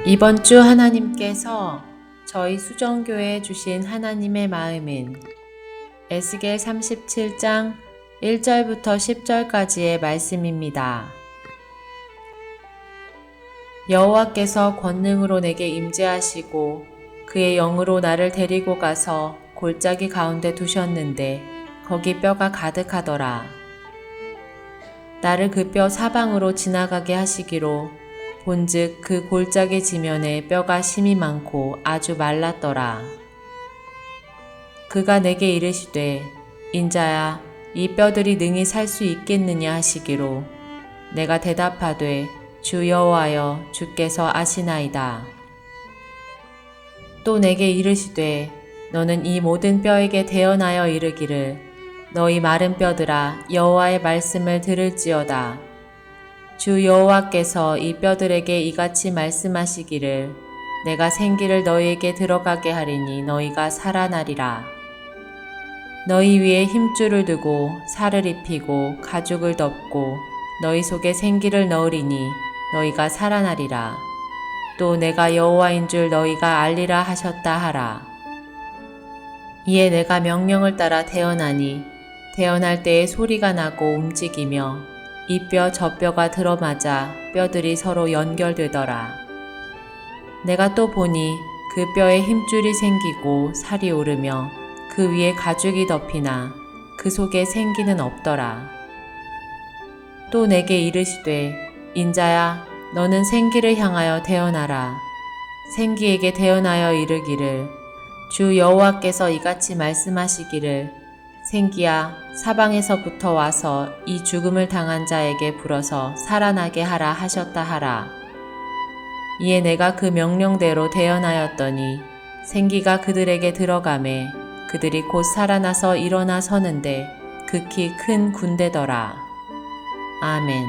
이번 주 하나님께서 저희 수정교회에 주신 하나님의 마음은 에스겔 37장 1절부터 10절까지의 말씀입니다. 여호와께서 권능으로 내게 임재하시고 그의 영으로 나를 데리고 가서 골짜기 가운데 두셨는데 거기 뼈가 가득하더라. 나를 그 뼈 사방으로 지나가게 하시기로 본즉 그 골짜기 지면에 뼈가 심이 많고 아주 말랐더라. 그가 내게 이르시되 인자야 이 뼈들이 능히 살 수 있겠느냐 하시기로 내가 대답하되 주 여호와여 주께서 아시나이다. 또 내게 이르시되 너는 이 모든 뼈에게 대언하여 이르기를 너희 마른 뼈들아 여호와의 말씀을 들을지어다. 주 여호와께서 이 뼈들에게 이같이 말씀하시기를 내가 생기를 너희에게 들어가게 하리니 너희가 살아나리라. 너희 위에 힘줄을 두고 살을 입히고 가죽을 덮고 너희 속에 생기를 넣으리니 너희가 살아나리라. 또 내가 여호와인 줄 너희가 알리라 하셨다 하라. 이에 내가 명령을 따라 태어나니 태어날 때에 소리가 나고 움직이며 이 뼈 저 뼈가 들어맞아 뼈들이 서로 연결되더라. 내가 또 보니 그 뼈에 힘줄이 생기고 살이 오르며 그 위에 가죽이 덮이나 그 속에 생기는 없더라. 또 내게 이르시되 인자야 너는 생기를 향하여 대언하라. 생기에게 대언하여 이르기를 주 여호와께서 이같이 말씀하시기를 생기야 사방에서부터 와서 이 죽음을 당한 자에게 불어서 살아나게 하라 하셨다 하라. 이에 내가 그 명령대로 대언하였더니 생기가 그들에게 들어가매 그들이 곧 살아나서 일어나 서는데 극히 큰 군대더라. 아멘.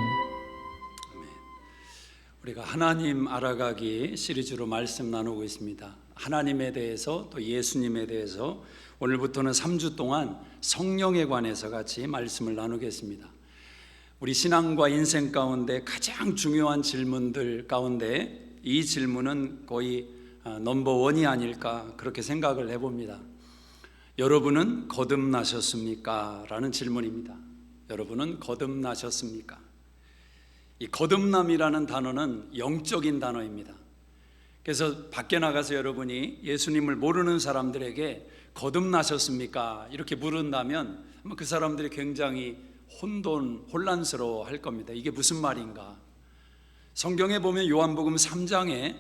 우리가 하나님 알아가기 시리즈로 말씀 나누고 있습니다. 하나님에 대해서 또 예수님에 대해서 오늘부터는 3주 동안 성령에 관해서 같이 말씀을 나누겠습니다. 우리 신앙과 인생 가운데 가장 중요한 질문들 가운데 이 질문은 거의 넘버원이 아닐까 그렇게 생각을 해봅니다. 여러분은 거듭나셨습니까? 라는 질문입니다. 여러분은 거듭나셨습니까? 이 거듭남이라는 단어는 영적인 단어입니다. 그래서 밖에 나가서 여러분이 예수님을 모르는 사람들에게 거듭나셨습니까? 이렇게 물은다면 아마 그 사람들이 굉장히 혼란스러워 할 겁니다. 이게 무슨 말인가? 성경에 보면 요한복음 3장에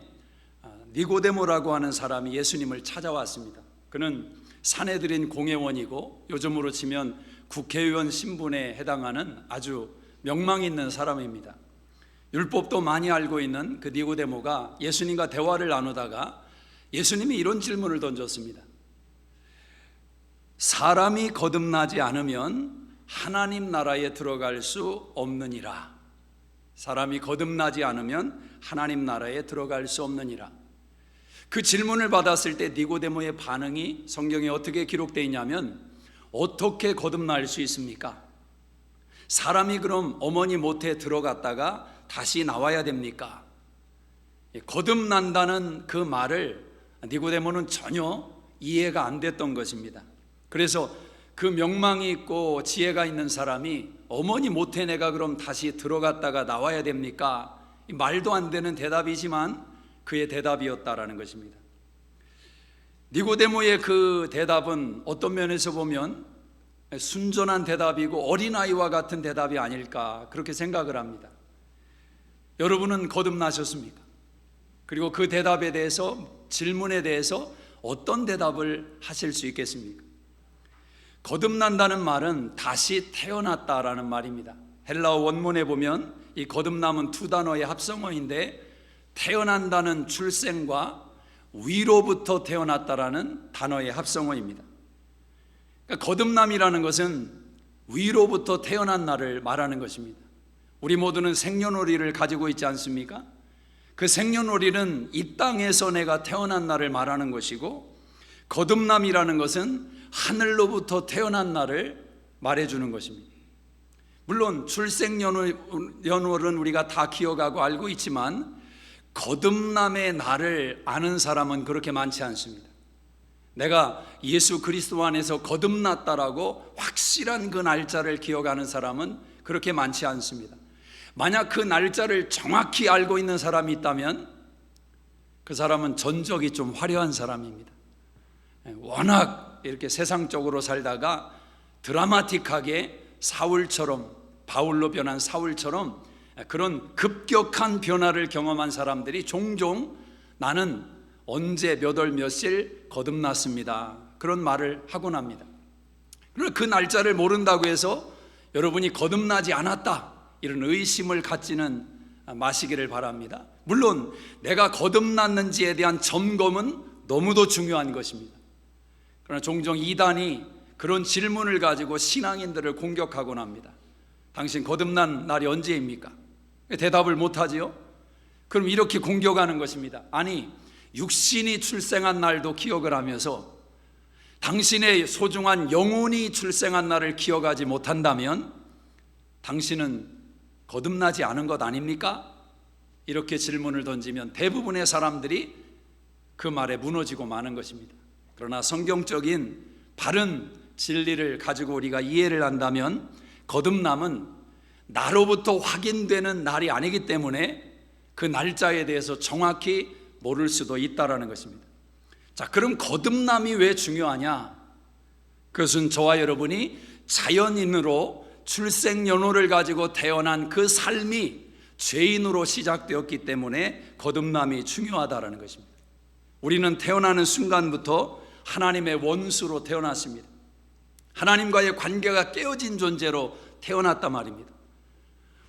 니고데모라고 하는 사람이 예수님을 찾아왔습니다. 그는 산헤드린 공회원이고 요즘으로 치면 국회의원 신분에 해당하는 아주 명망 있는 사람입니다. 율법도 많이 알고 있는 그 니고데모가 예수님과 대화를 나누다가 예수님이 이런 질문을 던졌습니다. 사람이 거듭나지 않으면 하나님 나라에 들어갈 수 없느니라. 사람이 거듭나지 않으면 하나님 나라에 들어갈 수 없느니라. 그 질문을 받았을 때 니고데모의 반응이 성경에 어떻게 기록되어 있냐면 어떻게 거듭날 수 있습니까? 사람이 그럼 어머니 모태에 들어갔다가 다시 나와야 됩니까? 거듭난다는 그 말을 니고데모는 전혀 이해가 안 됐던 것입니다. 그래서 그 명망이 있고 지혜가 있는 사람이 어머니 모태 내가 그럼 다시 들어갔다가 나와야 됩니까? 말도 안 되는 대답이지만 그의 대답이었다라는 것입니다. 니고데모의 그 대답은 어떤 면에서 보면 순전한 대답이고 어린아이와 같은 대답이 아닐까 그렇게 생각을 합니다. 여러분은 거듭나셨습니까? 그리고 그 대답에 대해서 질문에 대해서 어떤 대답을 하실 수 있겠습니까? 거듭난다는 말은 다시 태어났다라는 말입니다. 헬라어 원문에 보면 이 거듭남은 두 단어의 합성어인데 태어난다는 출생과 위로부터 태어났다라는 단어의 합성어입니다. 그러니까 거듭남이라는 것은 위로부터 태어난 날을 말하는 것입니다. 우리 모두는 생년월일을 가지고 있지 않습니까? 그 생년월일은 이 땅에서 내가 태어난 날을 말하는 것이고 거듭남이라는 것은 하늘로부터 태어난 날을 말해주는 것입니다. 물론 출생연월은 우리가 다 기억하고 알고 있지만 거듭남의 날을 아는 사람은 그렇게 많지 않습니다. 내가 예수 그리스도 안에서 거듭났다라고 확실한 그 날짜를 기억하는 사람은 그렇게 많지 않습니다. 만약 그 날짜를 정확히 알고 있는 사람이 있다면 그 사람은 전적이 좀 화려한 사람입니다. 워낙 이렇게 세상적으로 살다가 드라마틱하게 사울처럼, 바울로 변한 사울처럼 그런 급격한 변화를 경험한 사람들이 종종 나는 언제 몇 월 며칠 거듭났습니다, 그런 말을 하곤 합니다. 그러나 그 날짜를 모른다고 해서 여러분이 거듭나지 않았다 이런 의심을 갖지는 마시기를 바랍니다. 물론 내가 거듭났는지에 대한 점검은 너무도 중요한 것입니다. 그러나 종종 이단이 그런 질문을 가지고 신앙인들을 공격하곤 합니다. 당신 거듭난 날이 언제입니까? 대답을 못하지요? 그럼 이렇게 공격하는 것입니다. 아니, 육신이 출생한 날도 기억을 하면서 당신의 소중한 영혼이 출생한 날을 기억하지 못한다면 당신은 거듭나지 않은 것 아닙니까? 이렇게 질문을 던지면 대부분의 사람들이 그 말에 무너지고 마는 것입니다. 그러나 성경적인 바른 진리를 가지고 우리가 이해를 한다면 거듭남은 나로부터 확인되는 날이 아니기 때문에 그 날짜에 대해서 정확히 모를 수도 있다라는 것입니다. 자, 그럼 거듭남이 왜 중요하냐? 그것은 저와 여러분이 자연인으로 출생 연호를 가지고 태어난 그 삶이 죄인으로 시작되었기 때문에 거듭남이 중요하다라는 것입니다. 우리는 태어나는 순간부터 하나님의 원수로 태어났습니다. 하나님과의 관계가 깨어진 존재로 태어났단 말입니다.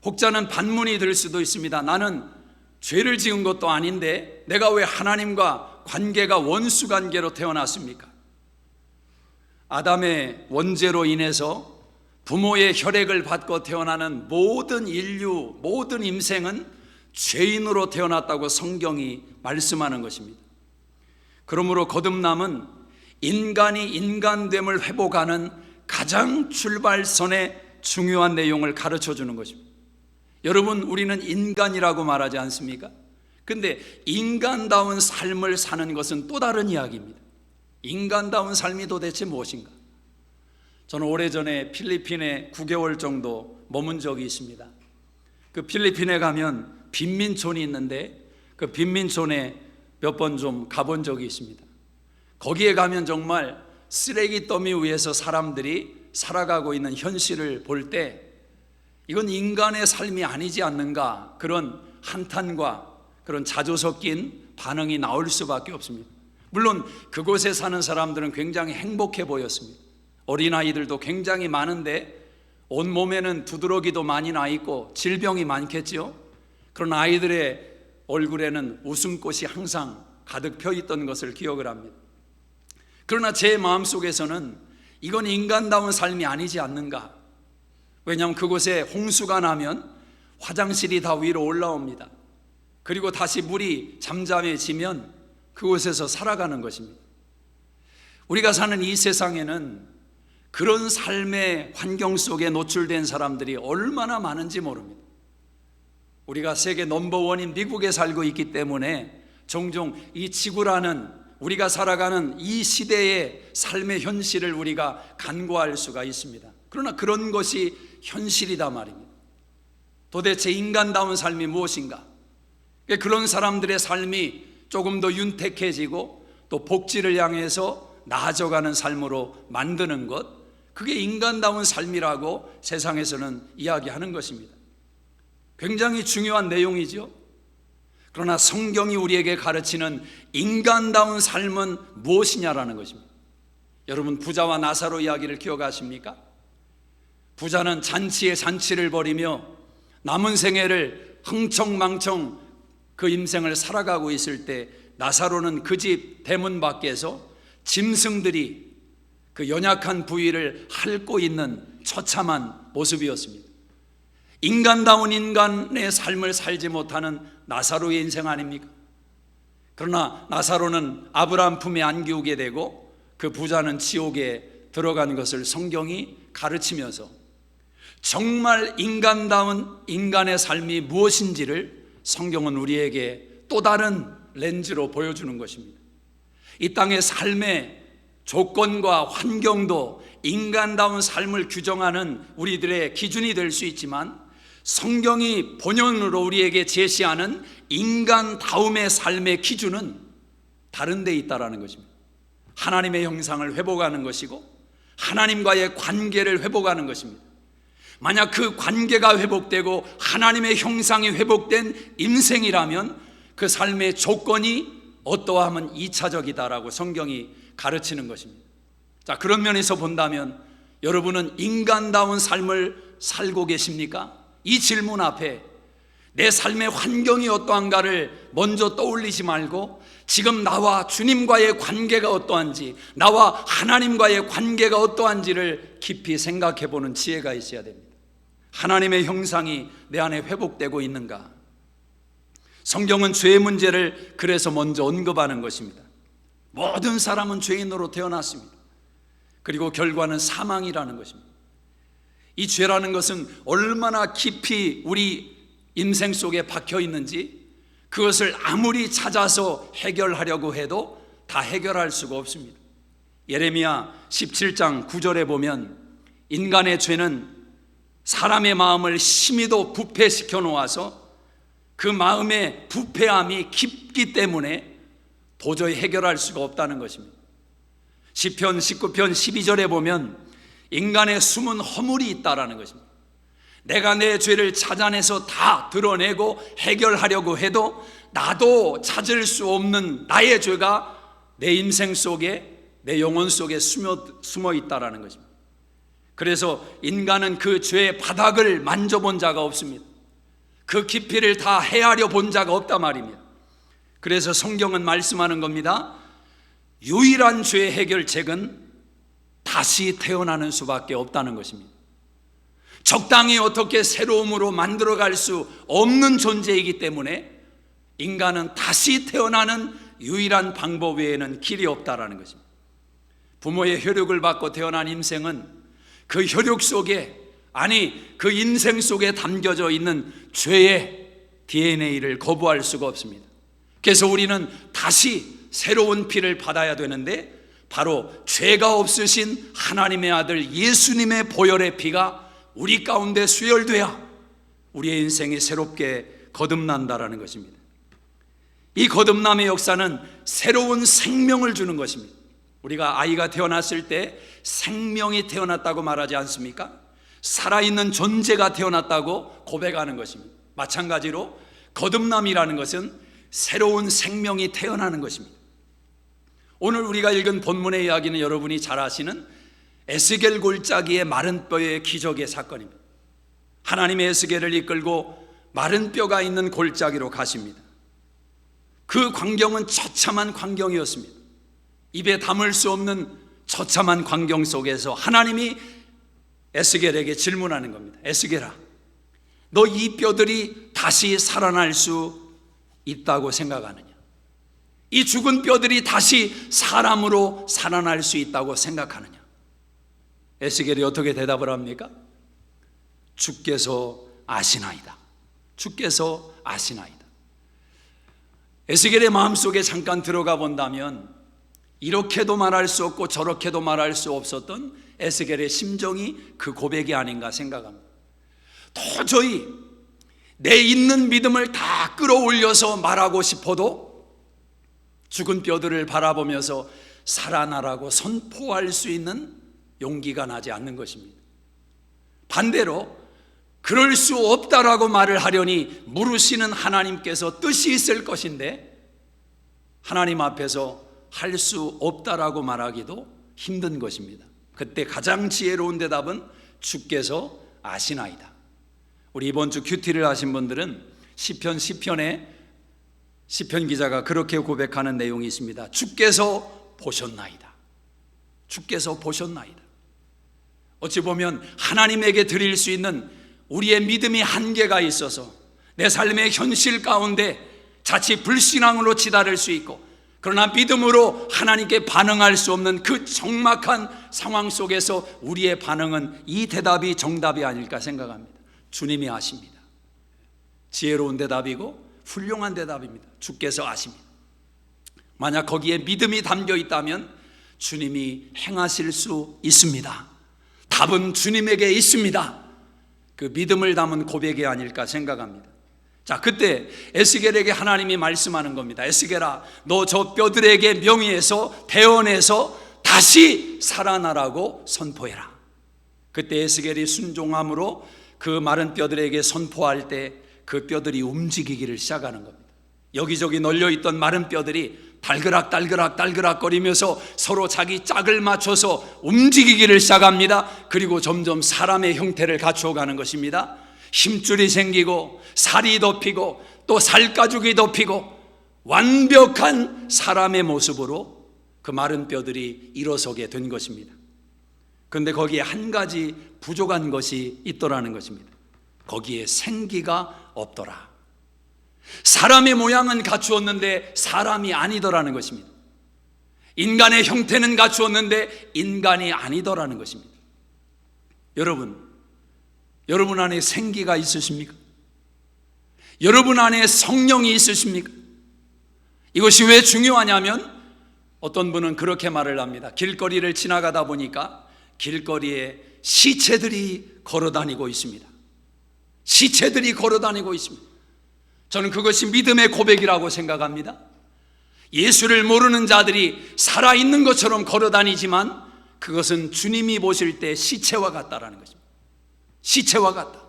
혹자는 반문이 들 수도 있습니다. 나는 죄를 지은 것도 아닌데 내가 왜 하나님과 관계가 원수 관계로 태어났습니까? 아담의 원죄로 인해서 부모의 혈액을 받고 태어나는 모든 인류, 모든 임생은 죄인으로 태어났다고 성경이 말씀하는 것입니다. 그러므로 거듭남은 인간이 인간됨을 회복하는 가장 출발선의 중요한 내용을 가르쳐 주는 것입니다. 여러분, 우리는 인간이라고 말하지 않습니까? 근데 인간다운 삶을 사는 것은 또 다른 이야기입니다. 인간다운 삶이 도대체 무엇인가? 저는 오래전에 필리핀에 9개월 정도 머문 적이 있습니다. 그 필리핀에 가면 빈민촌이 있는데 그 빈민촌에 몇 번 좀 가본 적이 있습니다. 거기에 가면 정말 쓰레기 더미 위에서 사람들이 살아가고 있는 현실을 볼 때 이건 인간의 삶이 아니지 않는가, 그런 한탄과 그런 자조 섞인 반응이 나올 수밖에 없습니다. 물론 그곳에 사는 사람들은 굉장히 행복해 보였습니다. 어린아이들도 굉장히 많은데 온몸에는 두드러기도 많이 나 있고 질병이 많겠죠. 그런 아이들의 얼굴에는 웃음꽃이 항상 가득 펴 있던 것을 기억을 합니다. 그러나 제 마음속에서는 이건 인간다운 삶이 아니지 않는가. 왜냐하면 그곳에 홍수가 나면 화장실이 다 위로 올라옵니다. 그리고 다시 물이 잠잠해지면 그곳에서 살아가는 것입니다. 우리가 사는 이 세상에는 그런 삶의 환경 속에 노출된 사람들이 얼마나 많은지 모릅니다. 우리가 세계 넘버원인 미국에 살고 있기 때문에 종종 이 지구라는 우리가 살아가는 이 시대의 삶의 현실을 우리가 간과할 수가 있습니다. 그러나 그런 것이 현실이다 말입니다. 도대체 인간다운 삶이 무엇인가? 그런 사람들의 삶이 조금 더 윤택해지고 또 복지를 향해서 나아져가는 삶으로 만드는 것, 그게 인간다운 삶이라고 세상에서는 이야기하는 것입니다. 굉장히 중요한 내용이죠. 그러나 성경이 우리에게 가르치는 인간다운 삶은 무엇이냐라는 것입니다. 여러분, 부자와 나사로 이야기를 기억하십니까? 부자는 잔치에 잔치를 벌이며 남은 생애를 흥청망청 그 인생을 살아가고 있을 때 나사로는 그 집 대문 밖에서 짐승들이 그 연약한 부위를 핥고 있는 처참한 모습이었습니다. 인간다운 인간의 삶을 살지 못하는 나사로의 인생 아닙니까? 그러나 나사로는 아브라함 품에 안기우게 되고 그 부자는 지옥에 들어간 것을 성경이 가르치면서 정말 인간다운 인간의 삶이 무엇인지를 성경은 우리에게 또 다른 렌즈로 보여주는 것입니다. 이 땅의 삶의 조건과 환경도 인간다운 삶을 규정하는 우리들의 기준이 될 수 있지만, 성경이 본연으로 우리에게 제시하는 인간다움의 삶의 기준은 다른 데 있다라는 것입니다. 하나님의 형상을 회복하는 것이고 하나님과의 관계를 회복하는 것입니다. 만약 그 관계가 회복되고 하나님의 형상이 회복된 인생이라면 그 삶의 조건이 어떠하면 2차적이다라고 성경이 가르치는 것입니다. 자, 그런 면에서 본다면 여러분은 인간다운 삶을 살고 계십니까? 이 질문 앞에 내 삶의 환경이 어떠한가를 먼저 떠올리지 말고 지금 나와 주님과의 관계가 어떠한지, 나와 하나님과의 관계가 어떠한지를 깊이 생각해 보는 지혜가 있어야 됩니다. 하나님의 형상이 내 안에 회복되고 있는가? 성경은 죄의 문제를 그래서 먼저 언급하는 것입니다. 모든 사람은 죄인으로 태어났습니다. 그리고 결과는 사망이라는 것입니다. 이 죄라는 것은 얼마나 깊이 우리 인생 속에 박혀 있는지 그것을 아무리 찾아서 해결하려고 해도 다 해결할 수가 없습니다. 예레미야 17장 9절에 보면 인간의 죄는 사람의 마음을 심히도 부패시켜 놓아서 그 마음의 부패함이 깊기 때문에 도저히 해결할 수가 없다는 것입니다. 시편 19편 12절에 보면 인간의 숨은 허물이 있다라는 것입니다. 내가 내 죄를 찾아내서 다 드러내고 해결하려고 해도 나도 찾을 수 없는 나의 죄가 내 인생 속에, 내 영혼 속에 숨어 있다라는 것입니다. 그래서 인간은 그 죄의 바닥을 만져본 자가 없습니다. 그 깊이를 다 헤아려 본 자가 없단 말입니다. 그래서 성경은 말씀하는 겁니다. 유일한 죄 해결책은 다시 태어나는 수밖에 없다는 것입니다. 적당히 어떻게 새로움으로 만들어갈 수 없는 존재이기 때문에 인간은 다시 태어나는 유일한 방법 외에는 길이 없다라는 것입니다. 부모의 혈육을 받고 태어난 인생은 그 혈육 속에, 아니 그 인생 속에 담겨져 있는 죄의 DNA를 거부할 수가 없습니다. 그래서 우리는 다시 새로운 피를 받아야 되는데 바로 죄가 없으신 하나님의 아들 예수님의 보혈의 피가 우리 가운데 수혈돼야 우리의 인생이 새롭게 거듭난다라는 것입니다. 이 거듭남의 역사는 새로운 생명을 주는 것입니다. 우리가 아이가 태어났을 때 생명이 태어났다고 말하지 않습니까? 살아있는 존재가 태어났다고 고백하는 것입니다. 마찬가지로 거듭남이라는 것은 새로운 생명이 태어나는 것입니다. 오늘 우리가 읽은 본문의 이야기는 여러분이 잘 아시는 에스겔 골짜기의 마른 뼈의 기적의 사건입니다. 하나님의 에스겔을 이끌고 마른 뼈가 있는 골짜기로 가십니다. 그 광경은 처참한 광경이었습니다. 입에 담을 수 없는 처참한 광경 속에서 하나님이 에스겔에게 질문하는 겁니다. 에스겔아, 너 이 뼈들이 다시 살아날 수 있다고 생각하느냐? 이 죽은 뼈들이 다시 사람으로 살아날 수 있다고 생각하느냐? 에스겔이 어떻게 대답을 합니까? 주께서 아시나이다. 주께서 아시나이다. 에스겔의 마음속에 잠깐 들어가 본다면 이렇게도 말할 수 없고 저렇게도 말할 수 없었던 에스겔의 심정이 그 고백이 아닌가 생각합니다. 도저히 내 있는 믿음을 다 끌어올려서 말하고 싶어도 죽은 뼈들을 바라보면서 살아나라고 선포할 수 있는 용기가 나지 않는 것입니다. 반대로 그럴 수 없다라고 말을 하려니 물으시는 하나님께서 뜻이 있을 것인데 하나님 앞에서 할 수 없다라고 말하기도 힘든 것입니다. 그때 가장 지혜로운 대답은 주께서 아시나이다. 우리 이번 주 큐티를 하신 분들은 시편에 시편 기자가 그렇게 고백하는 내용이 있습니다. 주께서 보셨나이다. 주께서 보셨나이다. 어찌 보면 하나님에게 드릴 수 있는 우리의 믿음이 한계가 있어서 내 삶의 현실 가운데 자칫 불신앙으로 치달을 수 있고, 그러나 믿음으로 하나님께 반응할 수 없는 그 적막한 상황 속에서 우리의 반응은 이 대답이 정답이 아닐까 생각합니다. 주님이 아십니다. 지혜로운 대답이고 훌륭한 대답입니다. 주께서 아십니다. 만약 거기에 믿음이 담겨 있다면 주님이 행하실 수 있습니다. 답은 주님에게 있습니다. 그 믿음을 담은 고백이 아닐까 생각합니다. 자, 그때 에스겔에게 하나님이 말씀하는 겁니다. 에스겔아, 너 저 뼈들에게 명의에서 대언해서 다시 살아나라고 선포해라. 그때 에스겔이 순종함으로 그 마른 뼈들에게 선포할 때 그 뼈들이 움직이기를 시작하는 겁니다. 여기저기 널려있던 마른 뼈들이 달그락 거리면서 서로 자기 짝을 맞춰서 움직이기를 시작합니다. 그리고 점점 사람의 형태를 갖추어 가는 것입니다. 힘줄이 생기고 살이 덮이고 또 살가죽이 덮이고 완벽한 사람의 모습으로 그 마른 뼈들이 일어서게 된 것입니다. 그런데 거기에 한 가지 부족한 것이 있더라는 것입니다. 거기에 생기가 없더라. 사람의 모양은 갖추었는데 사람이 아니더라는 것입니다. 인간의 형태는 갖추었는데 인간이 아니더라는 것입니다. 여러분 안에 생기가 있으십니까? 여러분 안에 성령이 있으십니까? 이것이 왜 중요하냐면 어떤 분은 그렇게 말을 합니다. 길거리를 지나가다 보니까 길거리에 시체들이 걸어다니고 있습니다. 시체들이 걸어다니고 있습니다. 저는 그것이 믿음의 고백이라고 생각합니다. 예수를 모르는 자들이 살아있는 것처럼 걸어다니지만 그것은 주님이 보실 때 시체와 같다라는 것입니다. 시체와 같다.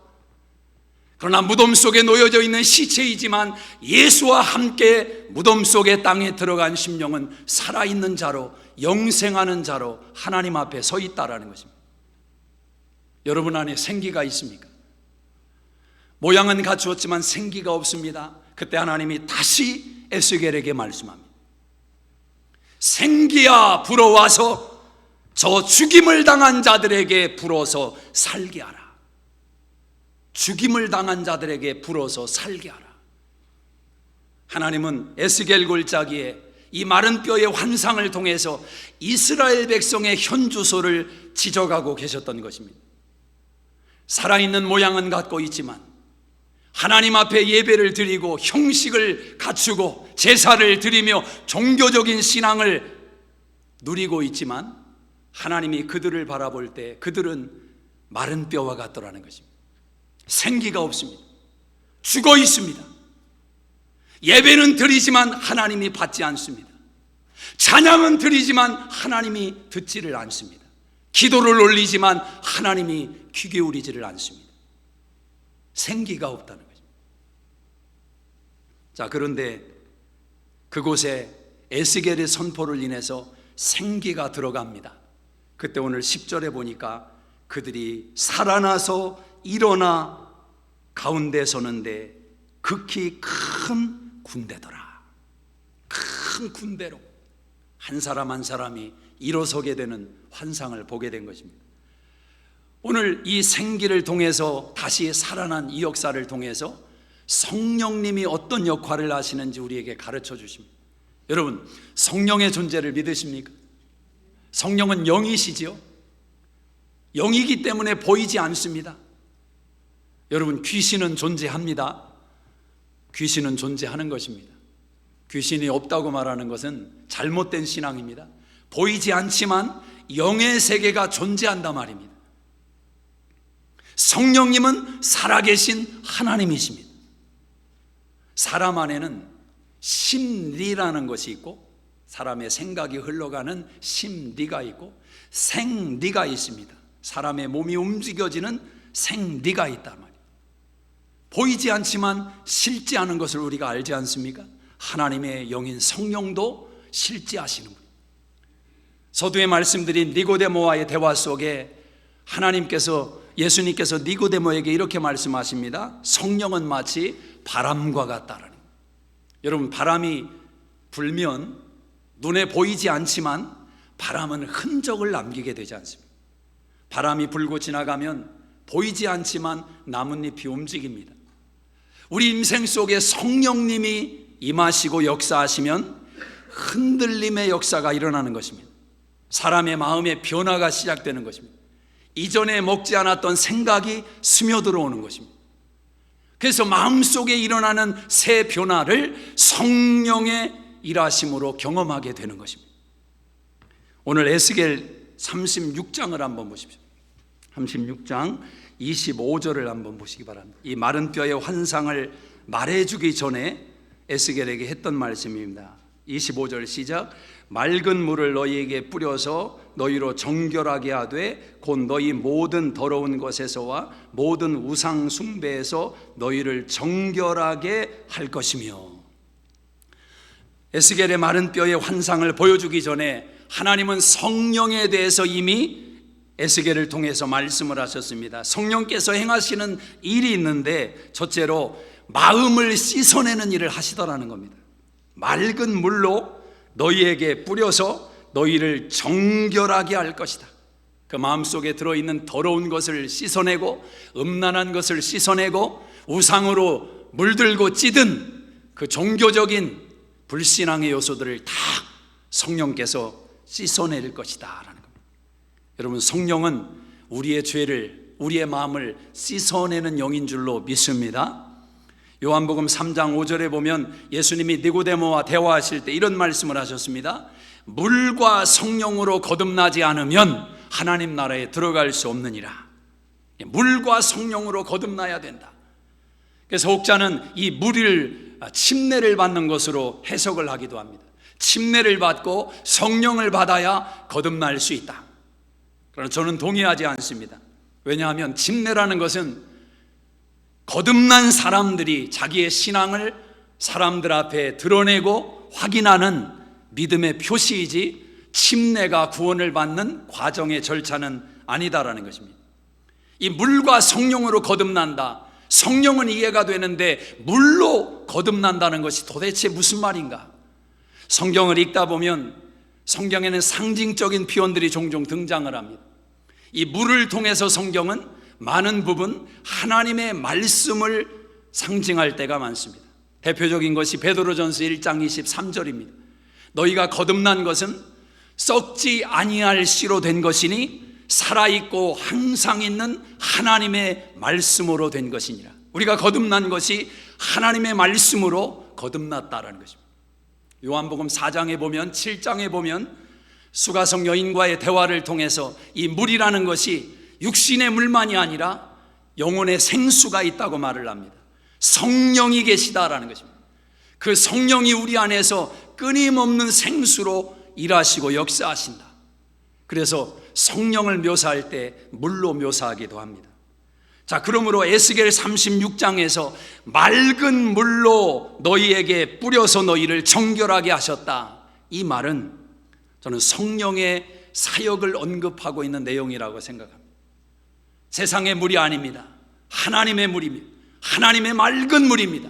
그러나 무덤 속에 놓여져 있는 시체이지만 예수와 함께 무덤 속의 땅에 들어간 심령은 살아있는 자로, 영생하는 자로 하나님 앞에 서 있다라는 것입니다. 여러분 안에 생기가 있습니까? 모양은 갖추었지만 생기가 없습니다. 그때 하나님이 다시 에스겔에게 말씀합니다. 생기야, 불어와서 저 죽임을 당한 자들에게 불어서 살게 하라. 죽임을 당한 자들에게 불어서 살게 하라. 하나님은 에스겔 골짜기에 이 마른 뼈의 환상을 통해서 이스라엘 백성의 현주소를 지적하고 계셨던 것입니다. 살아있는 모양은 갖고 있지만 하나님 앞에 예배를 드리고 형식을 갖추고 제사를 드리며 종교적인 신앙을 누리고 있지만 하나님이 그들을 바라볼 때 그들은 마른 뼈와 같더라는 것입니다. 생기가 없습니다. 죽어 있습니다. 예배는 드리지만 하나님이 받지 않습니다. 찬양은 드리지만 하나님이 듣지를 않습니다. 기도를 올리지만 하나님이 귀 기울이지를 않습니다. 생기가 없다는 거죠. 자, 그런데 그곳에 에스겔의 선포를 인해서 생기가 들어갑니다. 그때 오늘 10절에 보니까 그들이 살아나서 일어나 가운데 서는데 극히 큰 군대더라. 큰 군대로 한 사람 한 사람이 일어서게 되는 환상을 보게 된 것입니다. 오늘 이 생기를 통해서 다시 살아난 이 역사를 통해서 성령님이 어떤 역할을 하시는지 우리에게 가르쳐 주십니다. 여러분, 성령의 존재를 믿으십니까? 성령은 영이시지요. 영이기 때문에 보이지 않습니다. 여러분, 귀신은 존재합니다. 귀신은 존재하는 것입니다. 귀신이 없다고 말하는 것은 잘못된 신앙입니다. 보이지 않지만 영의 세계가 존재한단 말입니다. 성령님은 살아계신 하나님이십니다. 사람 안에는 심리라는 것이 있고 사람의 생각이 흘러가는 심리가 있고 생리가 있습니다. 사람의 몸이 움직여지는 생리가 있단 말이에요. 보이지 않지만 실제 하는 것을 우리가 알지 않습니까? 하나님의 영인 성령도 실제하시는 분. 서두에 말씀드린 니고데모와의 대화 속에 예수님께서 니고데모에게 이렇게 말씀하십니다. 성령은 마치 바람과 같다라는. 여러분, 바람이 불면 눈에 보이지 않지만 바람은 흔적을 남기게 되지 않습니까? 바람이 불고 지나가면 보이지 않지만 나뭇잎이 움직입니다. 우리 인생 속에 성령님이 임하시고 역사하시면 흔들림의 역사가 일어나는 것입니다. 사람의 마음의 변화가 시작되는 것입니다. 이전에 먹지 않았던 생각이 스며들어오는 것입니다. 그래서 마음속에 일어나는 새 변화를 성령의 일하심으로 경험하게 되는 것입니다. 오늘 에스겔 36장을 한번 보십시오. 36장 25절을 한번 보시기 바랍니다. 이 마른 뼈의 환상을 말해주기 전에 에스겔에게 했던 말씀입니다. 25절 시작. 맑은 물을 너희에게 뿌려서 너희로 정결하게 하되 곧 너희 모든 더러운 것에서와 모든 우상 숭배에서 너희를 정결하게 할 것이며, 에스겔의 마른 뼈의 환상을 보여주기 전에 하나님은 성령에 대해서 이미 에스겔을 통해서 말씀을 하셨습니다. 성령께서 행하시는 일이 있는데 첫째로 마음을 씻어내는 일을 하시더라는 겁니다. 맑은 물로 너희에게 뿌려서 너희를 정결하게 할 것이다. 그 마음속에 들어있는 더러운 것을 씻어내고 음란한 것을 씻어내고 우상으로 물들고 찌든 그 종교적인 불신앙의 요소들을 다 성령께서 씻어낼 것이다 라는 겁니다. 여러분, 성령은 우리의 죄를, 우리의 마음을 씻어내는 영인 줄로 믿습니다. 요한복음 3장 5절에 보면 예수님이 니고데모와 대화하실 때 이런 말씀을 하셨습니다. 물과 성령으로 거듭나지 않으면 하나님 나라에 들어갈 수 없느니라. 물과 성령으로 거듭나야 된다. 그래서 혹자는 이 물을 침례를 받는 것으로 해석을 하기도 합니다. 침례를 받고 성령을 받아야 거듭날 수 있다. 그러나 저는 동의하지 않습니다. 왜냐하면 침례라는 것은 거듭난 사람들이 자기의 신앙을 사람들 앞에 드러내고 확인하는 믿음의 표시이지 침례가 구원을 받는 과정의 절차는 아니다라는 것입니다. 이 물과 성령으로 거듭난다. 성령은 이해가 되는데 물로 거듭난다는 것이 도대체 무슨 말인가? 성경을 읽다 보면 성경에는 상징적인 표현들이 종종 등장을 합니다. 이 물을 통해서 성경은 많은 부분 하나님의 말씀을 상징할 때가 많습니다. 대표적인 것이 베드로전서 1장 23절입니다. 너희가 거듭난 것은 썩지 아니할 씨로 된 것이니 살아있고 항상 있는 하나님의 말씀으로 된 것이니라. 우리가 거듭난 것이 하나님의 말씀으로 거듭났다라는 것입니다. 요한복음 4장에 보면 7장에 보면 수가성 여인과의 대화를 통해서 이 물이라는 것이 육신의 물만이 아니라 영혼의 생수가 있다고 말을 합니다. 성령이 계시다라는 것입니다. 그 성령이 우리 안에서 끊임없는 생수로 일하시고 역사하신다. 그래서 성령을 묘사할 때 물로 묘사하기도 합니다. 자, 그러므로 에스겔 36장에서 맑은 물로 너희에게 뿌려서 너희를 정결하게 하셨다. 이 말은 저는 성령의 사역을 언급하고 있는 내용이라고 생각합니다. 세상의 물이 아닙니다. 하나님의 물입니다. 하나님의 맑은 물입니다.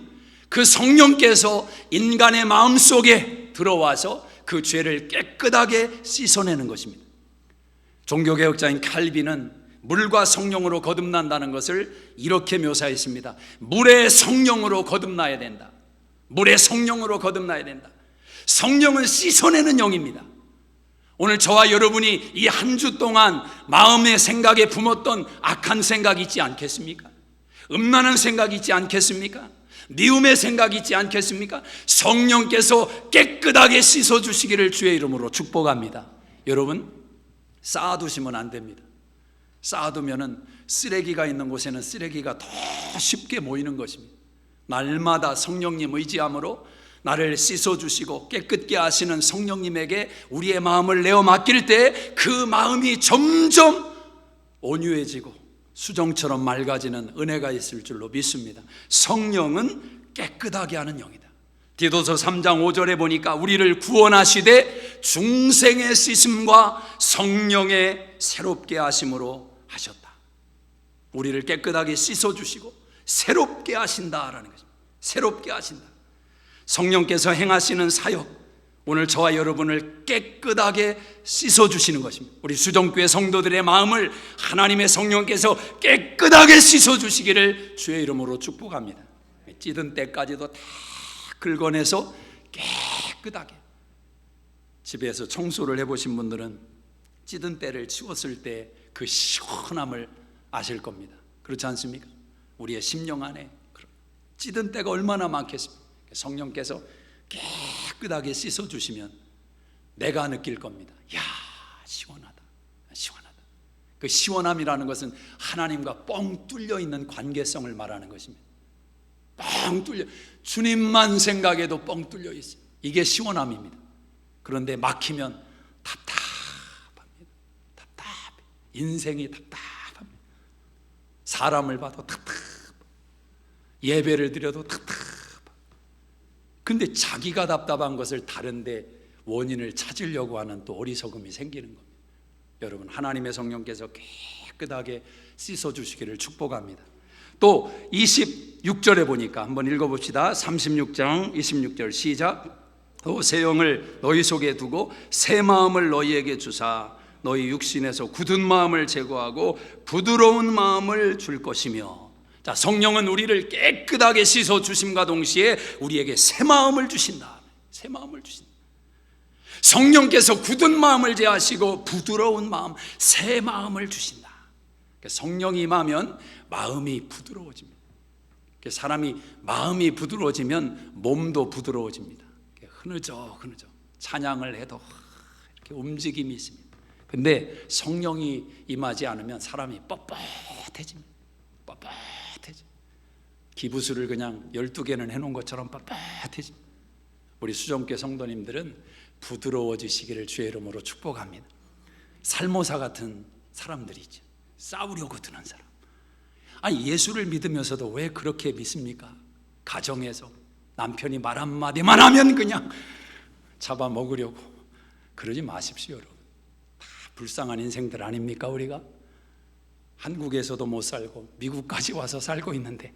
그 성령께서 인간의 마음속에 들어와서 그 죄를 깨끗하게 씻어내는 것입니다. 종교개혁자인 칼빈은 물과 성령으로 거듭난다는 것을 이렇게 묘사했습니다. 물의 성령으로 거듭나야 된다. 물의 성령으로 거듭나야 된다. 성령은 씻어내는 영입니다. 오늘 저와 여러분이 이 한 주 동안 마음의 생각에 품었던 악한 생각이 있지 않겠습니까? 음란한 생각이 있지 않겠습니까? 미움의 생각이 있지 않겠습니까? 성령께서 깨끗하게 씻어주시기를 주의 이름으로 축복합니다. 여러분, 쌓아두시면 안 됩니다. 쌓아두면 쓰레기가 있는 곳에는 쓰레기가 더 쉽게 모이는 것입니다. 날마다 성령님 의지함으로 나를 씻어주시고 깨끗게 하시는 성령님에게 우리의 마음을 내어 맡길 때 그 마음이 점점 온유해지고 수정처럼 맑아지는 은혜가 있을 줄로 믿습니다. 성령은 깨끗하게 하는 영이다. 디도서 3장 5절에 보니까 우리를 구원하시되 중생의 씻음과 성령의 새롭게 하심으로 하셨다. 우리를 깨끗하게 씻어주시고 새롭게 하신다라는 것입니다. 새롭게 하신다. 성령께서 행하시는 사역, 오늘 저와 여러분을 깨끗하게 씻어주시는 것입니다. 우리 수정교회 성도들의 마음을 하나님의 성령께서 깨끗하게 씻어주시기를 주의 이름으로 축복합니다. 찌든 때까지도 다 긁어내서 깨끗하게. 집에서 청소를 해보신 분들은 찌든 때를 치웠을 때 그 시원함을 아실 겁니다. 그렇지 않습니까? 우리의 심령 안에 찌든 때가 얼마나 많겠습니까? 성령께서 깨끗하게 씻어주시면 내가 느낄 겁니다. 야, 시원하다, 시원하다. 그 시원함이라는 것은 하나님과 뻥 뚫려 있는 관계성을 말하는 것입니다. 뻥 뚫려, 주님만 생각해도 뻥 뚫려 있어요. 이게 시원함입니다. 그런데 막히면 답답합니다. 답답해. 인생이 답답합니다. 사람을 봐도 답답, 예배를 드려도 답답. 근데 자기가 답답한 것을 다른데 원인을 찾으려고 하는 또 어리석음이 생기는 겁니다. 여러분, 하나님의 성령께서 깨끗하게 씻어주시기를 축복합니다. 또 26절에 보니까 한번 읽어봅시다. 36장 26절 시작. 또 새 영을 너희 속에 두고 새 마음을 너희에게 주사 너희 육신에서 굳은 마음을 제거하고 부드러운 마음을 줄 것이며. 자, 성령은 우리를 깨끗하게 씻어 주심과 동시에 우리에게 새 마음을 주신다. 새 마음을 주신다. 성령께서 굳은 마음을 제하시고 부드러운 마음, 새 마음을 주신다. 성령이 임하면 마음이 부드러워집니다. 사람이 마음이 부드러워지면 몸도 부드러워집니다. 흐느적 찬양을 해도 이렇게 움직임이 있습니다. 근데 성령이 임하지 않으면 사람이 뻣뻣해집니다. 뻣뻣해져. 기부술을 그냥 12개는 해놓은 것처럼 뻣뻣해집니다. 우리 수정교 성도님들은 부드러워지시기를 주의 이름으로 축복합니다. 살모사 같은 사람들이죠. 싸우려고 드는 사람. 아니, 예수를 믿으면서도 왜 그렇게 믿습니까? 가정에서 남편이 말 한마디만 하면 그냥 잡아먹으려고. 그러지 마십시오, 여러분. 다 불쌍한 인생들 아닙니까, 우리가? 한국에서도 못 살고 미국까지 와서 살고 있는데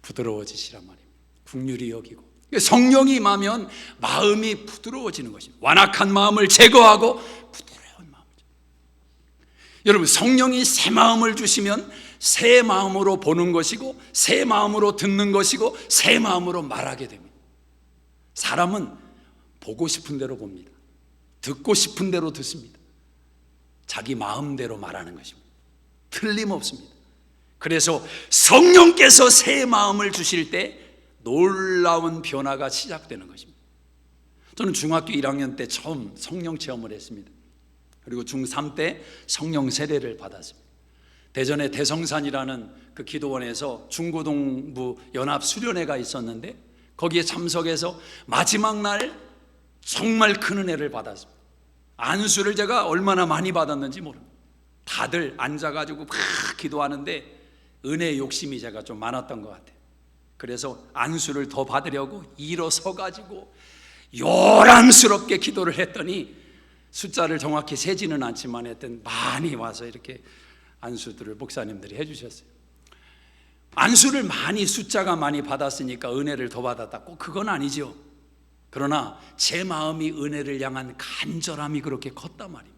부드러워지시란 말입니다. 긍휼히 여기고. 성령이 임하면 마음이 부드러워지는 것입니다. 완악한 마음을 제거하고 부드러운 마음을. 여러분, 성령이 새 마음을 주시면 새 마음으로 보는 것이고 새 마음으로 듣는 것이고 새 마음으로 말하게 됩니다. 사람은 보고 싶은 대로 봅니다. 듣고 싶은 대로 듣습니다. 자기 마음대로 말하는 것입니다. 틀림없습니다. 그래서 성령께서 새 마음을 주실 때 놀라운 변화가 시작되는 것입니다. 저는 중학교 1학년 때 처음 성령 체험을 했습니다. 그리고 중3 때 성령 세례를 받았습니다. 대전의 대성산이라는 그 기도원에서 중고등부 연합 수련회가 있었는데 거기에 참석해서 마지막 날 정말 큰 은혜를 받았습니다. 안수를 제가 얼마나 많이 받았는지 모릅니다. 다들 앉아가지고 막 기도하는데 은혜 욕심이 제가 좀 많았던 것 같아요. 그래서 안수를 더 받으려고 일어서가지고 요란스럽게 기도를 했더니 숫자를 정확히 세지는 않지만 하여튼 많이 와서 이렇게 안수들을 목사님들이 해주셨어요. 안수를 많이 숫자가 많이 받았으니까 은혜를 더 받았다, 꼭 그건 아니죠. 그러나 제 마음이 은혜를 향한 간절함이 그렇게 컸단 말입니다.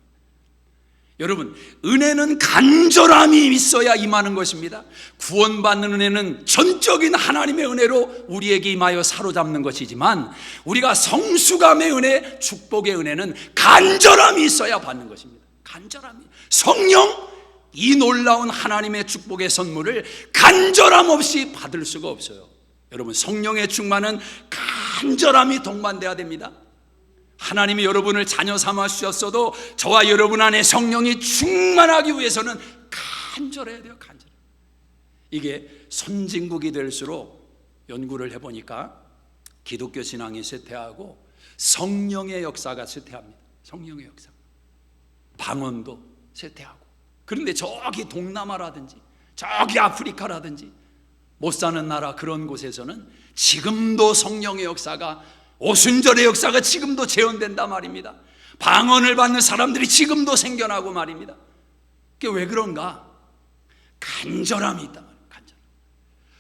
여러분, 은혜는 간절함이 있어야 임하는 것입니다. 구원받는 은혜는 전적인 하나님의 은혜로 우리에게 임하여 사로잡는 것이지만 우리가 성수감의 은혜, 축복의 은혜는 간절함이 있어야 받는 것입니다. 간절함이. 성령, 이 놀라운 하나님의 축복의 선물을 간절함 없이 받을 수가 없어요. 여러분, 성령의 충만은 간절함이 동반돼야 됩니다. 하나님이 여러분을 자녀 삼아 주셨어도 저와 여러분 안에 성령이 충만하기 위해서는 간절해야 돼요. 간절. 이게 선진국이 될수록 연구를 해보니까 기독교 신앙이 쇠퇴하고 성령의 역사가 쇠퇴합니다. 성령의 역사. 방언도 쇠퇴하고. 그런데 저기 동남아라든지 저기 아프리카라든지 못 사는 나라 그런 곳에서는 지금도 성령의 역사가, 오순절의 역사가 지금도 재현된다 말입니다. 방언을 받는 사람들이 지금도 생겨나고 말입니다. 그게 왜 그런가? 간절함이 있다 말이에요. 간절함.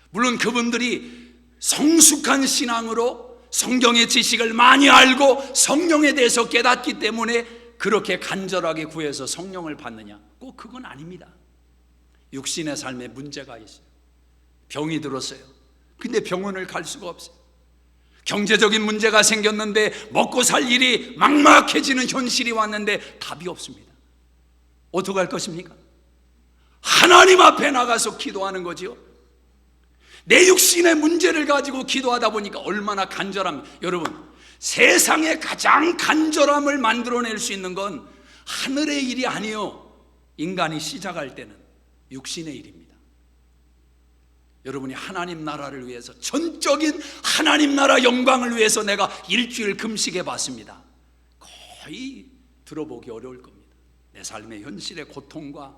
물론 그분들이 성숙한 신앙으로 성경의 지식을 많이 알고 성령에 대해서 깨닫기 때문에 그렇게 간절하게 구해서 성령을 받느냐? 꼭 그건 아닙니다. 육신의 삶에 문제가 있어요. 병이 들었어요. 근데 병원을 갈 수가 없어요. 경제적인 문제가 생겼는데 먹고 살 일이 막막해지는 현실이 왔는데 답이 없습니다. 어떻게 할 것입니까? 하나님 앞에 나가서 기도하는 거지요. 내 육신의 문제를 가지고 기도하다 보니까 얼마나 간절합니다. 여러분, 세상에 가장 간절함을 만들어낼 수 있는 건 하늘의 일이 아니요, 인간이 시작할 때는 육신의 일입니다. 여러분이 하나님 나라를 위해서, 전적인 하나님 나라 영광을 위해서 내가 일주일 금식해 봤습니다. 거의 들어보기 어려울 겁니다. 내 삶의 현실의 고통과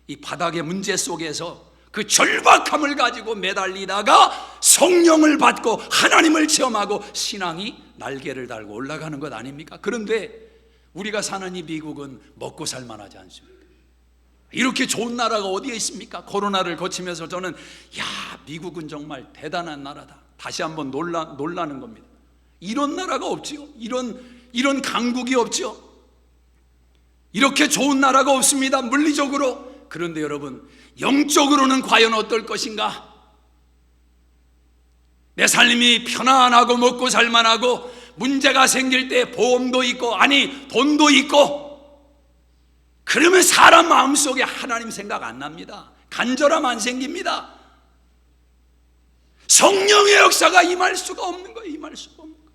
이 바닥의 문제 속에서 그 절박함을 가지고 매달리다가 성령을 받고 하나님을 체험하고 신앙이 날개를 달고 올라가는 것 아닙니까? 그런데 우리가 사는 이 미국은 먹고 살만하지 않습니까? 이렇게 좋은 나라가 어디에 있습니까? 코로나를 거치면서 저는 미국은 정말 대단한 나라다, 다시 한번 놀라는 겁니다. 이런 나라가 없지요. 이런 강국이 없지요. 이렇게 좋은 나라가 없습니다, 물리적으로. 그런데 여러분, 영적으로는 과연 어떨 것인가? 내 삶이 편안하고 먹고 살만하고 문제가 생길 때 보험도 있고, 아니 돈도 있고, 그러면 사람 마음속에 하나님 생각 안 납니다. 간절함 안 생깁니다. 성령의 역사가 임할 수가 없는 거예요. 임할 수가 없는 거예요.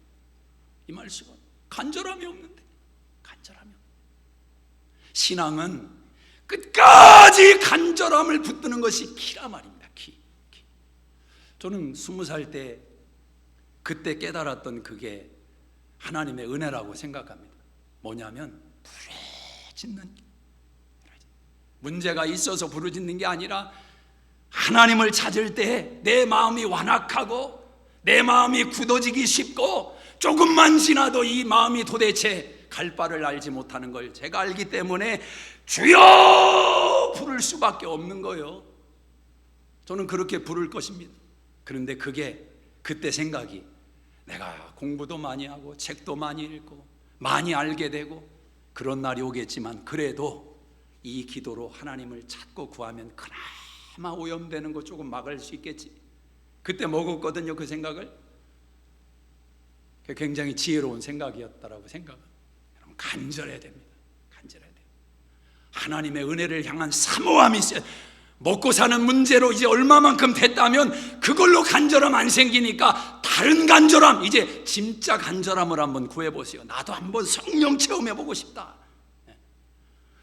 임할 수가 없는 거예요. 간절함이 없는데. 간절함이 없는데. 신앙은 끝까지 간절함을 붙드는 것이 키라 말입니다. 키. 저는 20살 때 그때 깨달았던 그게 하나님의 은혜라고 생각합니다. 뭐냐면 부르짖는, 문제가 있어서 부르짖는 게 아니라 하나님을 찾을 때 내 마음이 완악하고 내 마음이 굳어지기 쉽고, 조금만 지나도 이 마음이 도대체 갈 바를 알지 못하는 걸 제가 알기 때문에 주여 부를 수밖에 없는 거예요. 저는 그렇게 부를 것입니다. 그런데 그때 생각이, 내가 공부도 많이 하고 책도 많이 읽고 많이 알게 되고 그런 날이 오겠지만, 그래도 이 기도로 하나님을 찾고 구하면 그나마 오염되는 거 조금 막을 수 있겠지. 그때 먹었거든요, 그 생각을. 굉장히 지혜로운 생각이었다라고 생각합니다. 여러분, 간절해야 됩니다. 간절해야 돼요. 하나님의 은혜를 향한 사모함이 있어요. 먹고 사는 문제로 이제 얼마만큼 됐다면 그걸로 간절함 안 생기니까 다른 간절함, 이제 진짜 간절함을 한번 구해보세요. 나도 한번 성령 체험해보고 싶다.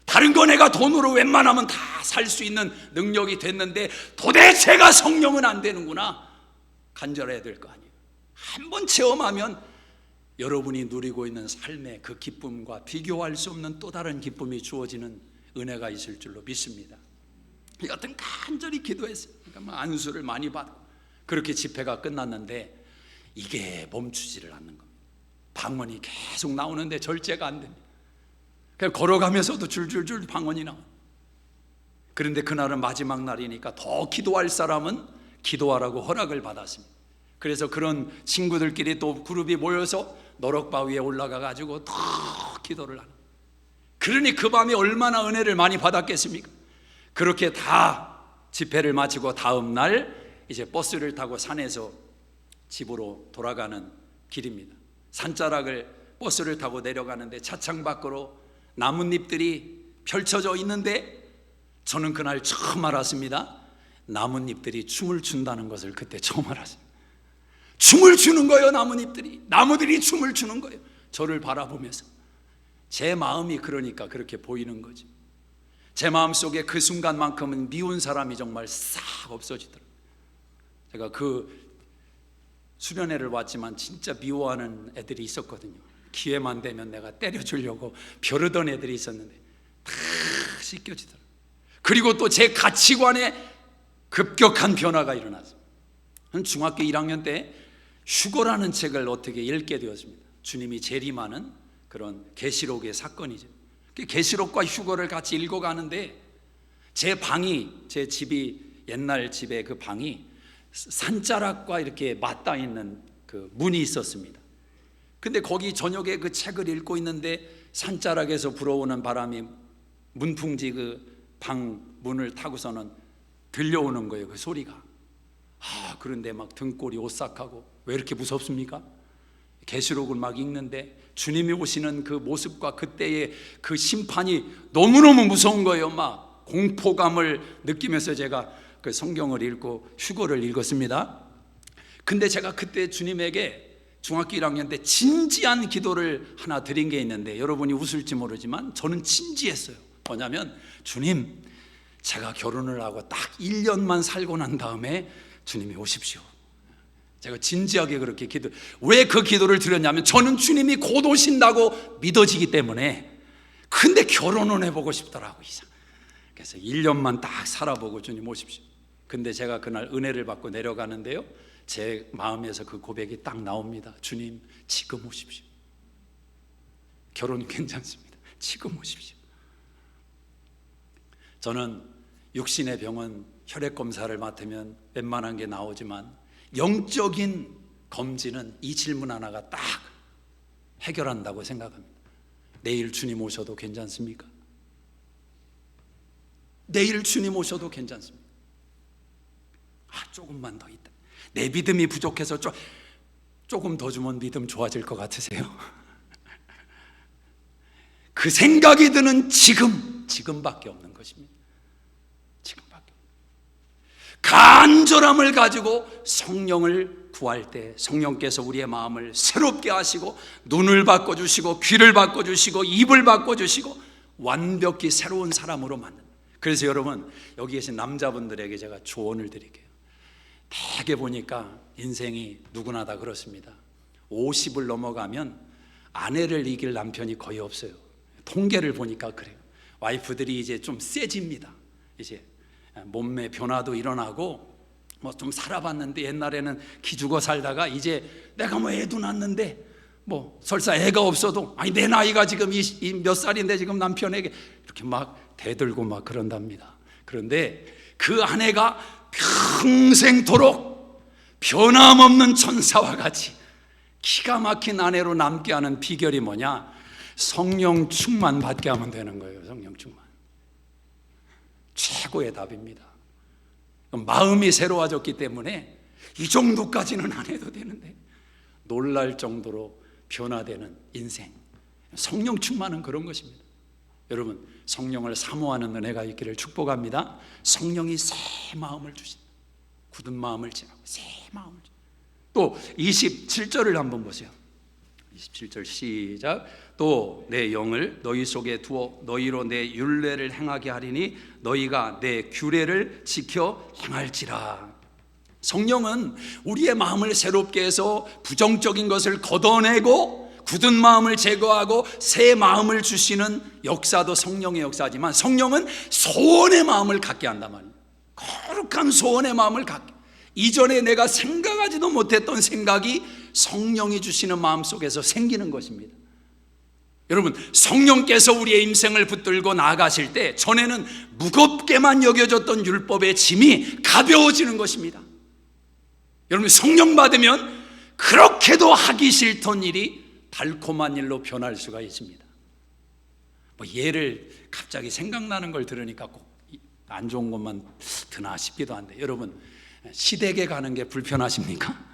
다른 거 내가 돈으로 웬만하면 다 살 수 있는 능력이 됐는데 도대체가 성령은 안 되는구나. 간절해야 될 거 아니에요. 한번 체험하면 여러분이 누리고 있는 삶의 그 기쁨과 비교할 수 없는 또 다른 기쁨이 주어지는 은혜가 있을 줄로 믿습니다. 여튼 간절히 기도했어요. 그러니까 안수를 많이 받고 그렇게 집회가 끝났는데 이게 멈추지를 않는 겁니다. 방언이 계속 나오는데 절제가 안 됩니다. 그냥 걸어가면서도 줄줄줄 방언이 나와요. 그런데 그날은 마지막 날이니까 더 기도할 사람은 기도하라고 허락을 받았습니다. 그래서 그런 친구들끼리 또 그룹이 모여서 너럭바위에 올라가 가지고 더 기도를 하는. 그러니 그 밤에 얼마나 은혜를 많이 받았겠습니까? 그렇게 다 집회를 마치고 다음 날 이제 버스를 타고 산에서 집으로 돌아가는 길입니다. 산자락을 버스를 타고 내려가는데 차창 밖으로 나뭇잎들이 펼쳐져 있는데, 저는 그날 처음 알았습니다. 나뭇잎들이 춤을 춘다는 것을 그때 처음 알았어요. 춤을 추는 거예요. 나무들이 춤을 추는 거예요. 저를 바라보면서. 제 마음이 그러니까 그렇게 보이는 거지. 제 마음속에 그 순간만큼은 미운 사람이 정말 싹 없어지더라고요. 제가 그 수련회를 왔지만 진짜 미워하는 애들이 있었거든요. 기회만 되면 내가 때려주려고 벼르던 애들이 있었는데 다 씻겨지더라고요. 그리고 또 제 가치관에 급격한 변화가 일어났어요. 중학교 1학년 때 휴거라는 책을 어떻게 읽게 되었습니다. 주님이 재림하는 그런 계시록의 사건이죠. 계시록과 휴거를 같이 읽어가는데 제 집이 옛날 집에 그 방이 산자락과 이렇게 맞닿아 있는 그 문이 있었습니다. 근데 거기 저녁에 그 책을 읽고 있는데 산자락에서 불어오는 바람이 문풍지 그 방 문을 타고서는 들려오는 거예요, 그 소리가. 그런데 막 등골이 오싹하고, 왜 이렇게 무섭습니까? 계시록을 막 읽는데 주님이 오시는 그 모습과 그때의 그 심판이 너무너무 무서운 거예요. 막 공포감을 느끼면서 제가 그 성경을 읽고 휴거를 읽었습니다. 근데 제가 그때 주님에게 중학교 1학년 때 진지한 기도를 하나 드린 게 있는데, 여러분이 웃을지 모르지만 저는 진지했어요. 뭐냐면, 주님, 제가 결혼을 하고 딱 1년만 살고 난 다음에 주님이 오십시오. 제가 진지하게 그렇게 왜 그 기도를 드렸냐면, 저는 주님이 곧 오신다고 믿어지기 때문에. 근데 결혼은 해보고 싶더라고, 이상. 그래서 1년만 딱 살아보고 주님 오십시오. 근데 제가 그날 은혜를 받고 내려가는데요, 제 마음에서 그 고백이 딱 나옵니다. 주님, 지금 오십시오. 결혼 괜찮습니다. 지금 오십시오. 저는 육신의 병은 혈액 검사를 맡으면 웬만한 게 나오지만, 영적인 검진은 이 질문 하나가 딱 해결한다고 생각합니다. 내일 주님 오셔도 괜찮습니까? 내일 주님 오셔도 괜찮습니까? 조금만 더 있다. 내 믿음이 부족해서 조금 더 주면 믿음 좋아질 것 같으세요? 그 생각이 드는 지금밖에 없는 것입니다. 지금밖에. 간절함을 가지고 성령을 구할 때 성령께서 우리의 마음을 새롭게 하시고, 눈을 바꿔주시고, 귀를 바꿔주시고, 입을 바꿔주시고, 완벽히 새로운 사람으로 만든다. 그래서 여러분, 여기 계신 남자분들에게 제가 조언을 드릴게요. 대개 보니까 인생이 누구나 다 그렇습니다. 50을 넘어가면 아내를 이길 남편이 거의 없어요. 통계를 보니까 그래요. 와이프들이 이제 좀 세집니다. 이제 몸매 변화도 일어나고, 뭐 좀 살아봤는데, 옛날에는 기죽어 살다가 이제 내가 뭐 애도 낳았는데, 뭐 설사 애가 없어도, 아니 내 나이가 지금 이 몇 살인데 지금 남편에게 이렇게 막 대들고 막 그런답니다. 그런데 그 아내가 평생토록 변함없는 천사와 같이 기가 막힌 아내로 남게 하는 비결이 뭐냐? 성령 충만 받게 하면 되는 거예요. 성령 충만. 최고의 답입니다. 마음이 새로워졌기 때문에 이 정도까지는 안 해도 되는데, 놀랄 정도로 변화되는 인생. 성령 충만은 그런 것입니다. 여러분, 성령을 사모하는 은혜가 있기를 축복합니다. 성령이 새 마음을 주신다. 굳은 마음을 지나고 새 마음을 주신다. 또 27절을 한번 보세요. 27절 시작. 또 내 영을 너희 속에 두어 너희로 내 율례를 행하게 하리니 너희가 내 규례를 지켜 행할지라. 성령은 우리의 마음을 새롭게 해서 부정적인 것을 걷어내고 굳은 마음을 제거하고 새 마음을 주시는 역사도 성령의 역사지만, 성령은 소원의 마음을 갖게 한단 말이에요. 거룩한 소원의 마음을 갖게. 이전에 내가 생각하지도 못했던 생각이 성령이 주시는 마음 속에서 생기는 것입니다. 여러분, 성령께서 우리의 인생을 붙들고 나아가실 때, 전에는 무겁게만 여겨졌던 율법의 짐이 가벼워지는 것입니다. 여러분, 성령 받으면 그렇게도 하기 싫던 일이 달콤한 일로 변할 수가 있습니다. 뭐 예를 갑자기 생각나는 걸 들으니까 꼭 안 좋은 것만 드나 싶기도 한데, 여러분, 시댁에 가는 게 불편하십니까?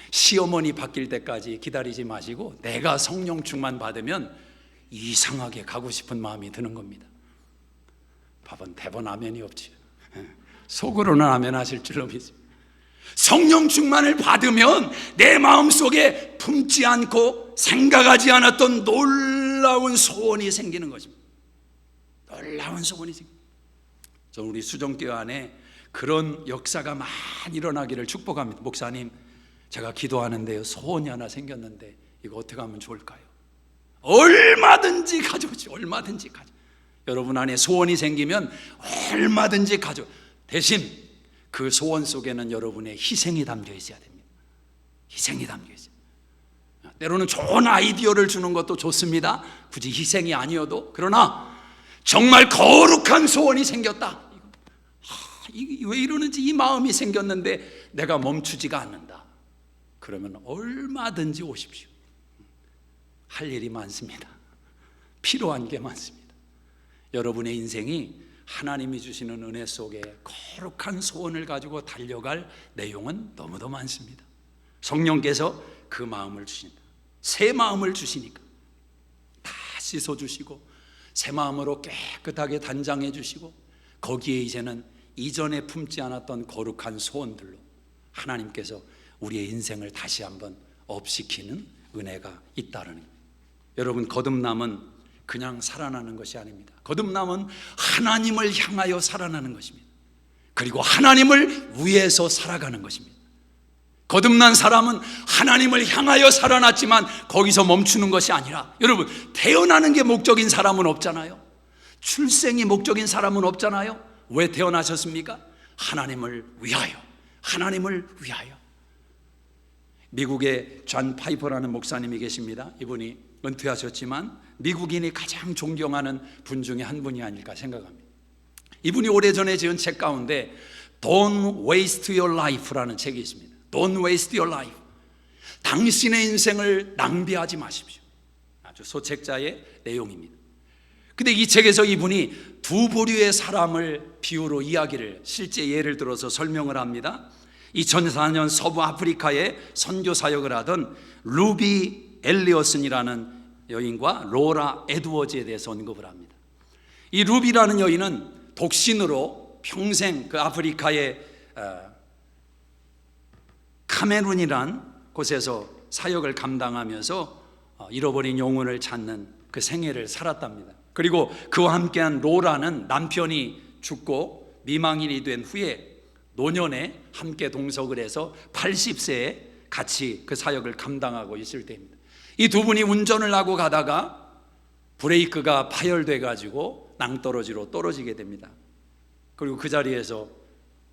시어머니 바뀔 때까지 기다리지 마시고 내가 성령 충만 받으면 이상하게 가고 싶은 마음이 드는 겁니다. 밥은 대번 아멘이 없지. 속으로는 아멘 하실 줄로 믿습니다. 성령 충만을 받으면 내 마음속에 품지 않고 생각하지 않았던 놀라운 소원이 생기는 것입니다. 놀라운 소원이 생깁니다. 저는 우리 수정교회 안에 그런 역사가 많이 일어나기를 축복합니다. 목사님, 제가 기도하는데요, 소원이 하나 생겼는데 이거 어떻게 하면 좋을까요? 얼마든지 가져오지. 얼마든지 가져. 여러분 안에 소원이 생기면 얼마든지 가져. 대신 그 소원 속에는 여러분의 희생이 담겨 있어야 됩니다. 희생이 담겨 있어요. 때로는 좋은 아이디어를 주는 것도 좋습니다. 굳이 희생이 아니어도. 그러나 정말 거룩한 소원이 생겼다. 왜 이러는지 이 마음이 생겼는데 내가 멈추지가 않는다. 그러면 얼마든지 오십시오. 할 일이 많습니다. 필요한 게 많습니다. 여러분의 인생이 하나님이 주시는 은혜 속에 거룩한 소원을 가지고 달려갈 내용은 너무도 많습니다. 성령께서 그 마음을 주신다. 새 마음을 주시니까 다 씻어주시고 새 마음으로 깨끗하게 단장해 주시고, 거기에 이제는 이전에 품지 않았던 거룩한 소원들로 하나님께서 우리의 인생을 다시 한번 업시키는 은혜가 있다는 거예요. 여러분, 거듭남은 그냥 살아나는 것이 아닙니다. 거듭남은 하나님을 향하여 살아나는 것입니다. 그리고 하나님을 위해서 살아가는 것입니다. 거듭난 사람은 하나님을 향하여 살아났지만 거기서 멈추는 것이 아니라, 여러분, 태어나는 게 목적인 사람은 없잖아요. 출생이 목적인 사람은 없잖아요. 왜 태어나셨습니까? 하나님을 위하여, 하나님을 위하여. 미국에 존 파이퍼라는 목사님이 계십니다. 이분이 은퇴하셨지만 미국인이 가장 존경하는 분 중에 한 분이 아닐까 생각합니다. 이분이 오래전에 지은 책 가운데 Don't Waste Your Life라는 책이 있습니다. Don't waste your life. 당신의 인생을 낭비하지 마십시오. 아주 소책자의 내용입니다. 근데 이 책에서 이분이 두 부류의 사람을 비유로 이야기를, 실제 예를 들어서 설명을 합니다. 2004년 서부 아프리카에 선교 사역을 하던 루비 엘리어슨이라는 여인과 로라 에드워즈에 대해서 언급을 합니다. 이 루비라는 여인은 독신으로 평생 그 아프리카의 카메룬이란 곳에서 사역을 감당하면서 잃어버린 영혼을 찾는 그 생애를 살았답니다. 그리고 그와 함께한 로라는 남편이 죽고 미망인이 된 후에 노년에 함께 동석을 해서 80세에 같이 그 사역을 감당하고 있을 때입니다. 이 두 분이 운전을 하고 가다가 브레이크가 파열돼 가지고 낭떠러지로 떨어지게 됩니다. 그리고 그 자리에서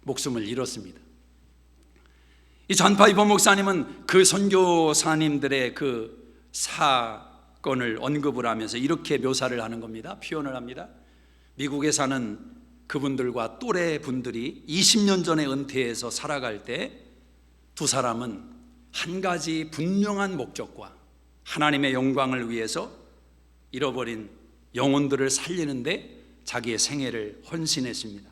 목숨을 잃었습니다. 이 존 파이퍼 목사님은 그 선교사님들의 그 사건을 언급을 하면서 이렇게 묘사를 하는 겁니다. 표현을 합니다. 미국에 사는 그분들과 또래 분들이 20년 전에 은퇴해서 살아갈 때 두 사람은 한 가지 분명한 목적과 하나님의 영광을 위해서 잃어버린 영혼들을 살리는데 자기의 생애를 헌신했습니다.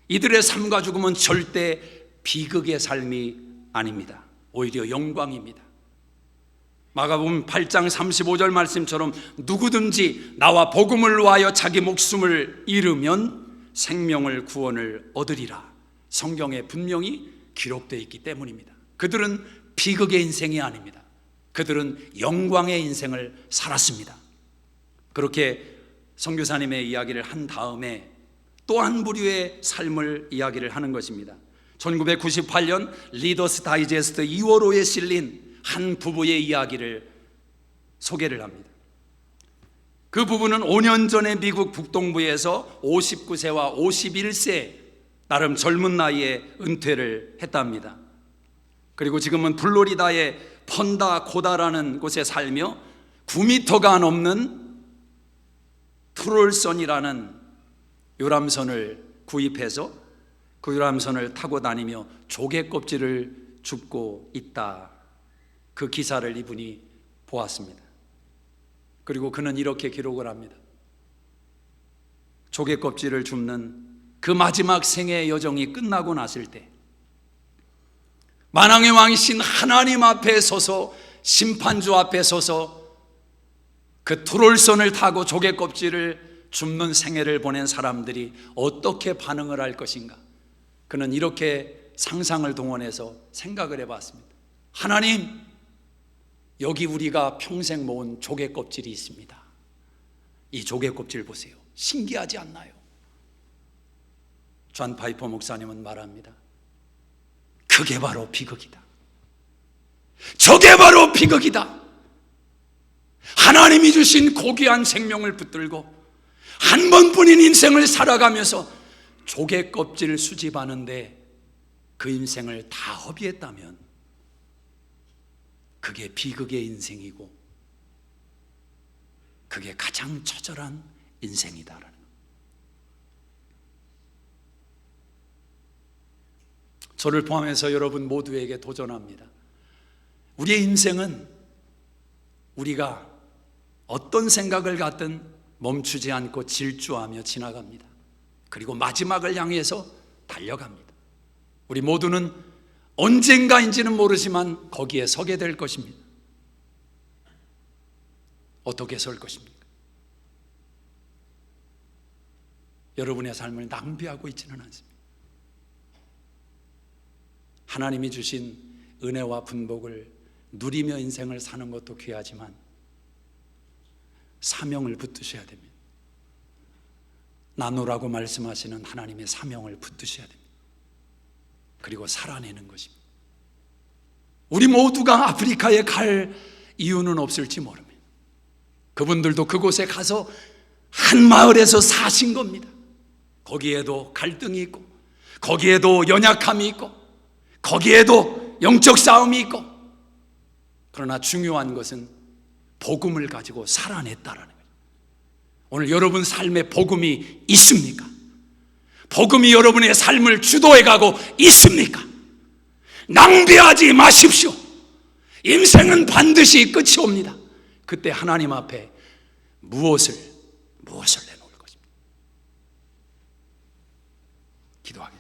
이들의 삶과 죽음은 절대 비극의 삶이 아닙니다. 오히려 영광입니다. 마가복음 8장 35절 말씀처럼 누구든지 나와 복음을 위하여 자기 목숨을 잃으면 생명을 구원을 얻으리라. 성경에 분명히 기록되어 있기 때문입니다. 그들은 비극의 인생이 아닙니다. 그들은 영광의 인생을 살았습니다. 그렇게 선교사님의 이야기를 한 다음에 또 한 부류의 삶을 이야기를 하는 것입니다. 1998년 리더스 다이제스트 2월호에 실린 한 부부의 이야기를 소개를 합니다. 그 부부는 5년 전에 미국 북동부에서 59세와 51세, 나름 젊은 나이에 은퇴를 했답니다. 그리고 지금은 플로리다의 펀다코다라는 곳에 살며 9m가 넘는 트롤선이라는 요람선을 구입해서 그 요람선을 타고 다니며 조개 껍질을 줍고 있다. 그 기사를 이분이 보았습니다. 그리고 그는 이렇게 기록을 합니다. 조개 껍질을 줍는 그 마지막 생애의 여정이 끝나고 났을 때 만왕의 왕이신 하나님 앞에 서서, 심판주 앞에 서서 그 트롤선을 타고 조개 껍질을 줍는 생애를 보낸 사람들이 어떻게 반응을 할 것인가. 그는 이렇게 상상을 동원해서 생각을 해봤습니다. 하나님, 여기 우리가 평생 모은 조개 껍질이 있습니다. 이 조개 껍질 보세요. 신기하지 않나요? 존 파이퍼 목사님은 말합니다. 그게 바로 비극이다. 저게 바로 비극이다. 하나님이 주신 고귀한 생명을 붙들고 한 번뿐인 인생을 살아가면서 조개 껍질 수집하는데 그 인생을 다 허비했다면 그게 비극의 인생이고 그게 가장 처절한 인생이다라는 것. 저를 포함해서 여러분 모두에게 도전합니다. 우리의 인생은 우리가 어떤 생각을 갖든 멈추지 않고 질주하며 지나갑니다. 그리고 마지막을 향해서 달려갑니다. 우리 모두는 언젠가인지는 모르지만 거기에 서게 될 것입니다. 어떻게 설 것입니까? 여러분의 삶을 낭비하고 있지는 않습니다. 하나님이 주신 은혜와 분복을 누리며 인생을 사는 것도 귀하지만 사명을 붙드셔야 됩니다. 나누라고 말씀하시는 하나님의 사명을 붙드셔야 됩니다. 그리고 살아내는 것입니다. 우리 모두가 아프리카에 갈 이유는 없을지 모릅니다. 그분들도 그곳에 가서 한 마을에서 사신 겁니다. 거기에도 갈등이 있고, 거기에도 연약함이 있고, 거기에도 영적 싸움이 있고, 그러나 중요한 것은 복음을 가지고 살아냈다라는 거예요. 오늘 여러분 삶에 복음이 있습니까? 복음이 여러분의 삶을 주도해 가고 있습니까? 낭비하지 마십시오. 인생은 반드시 끝이 옵니다. 그때 하나님 앞에 무엇을 내놓을 것입니다. 기도하겠습니다.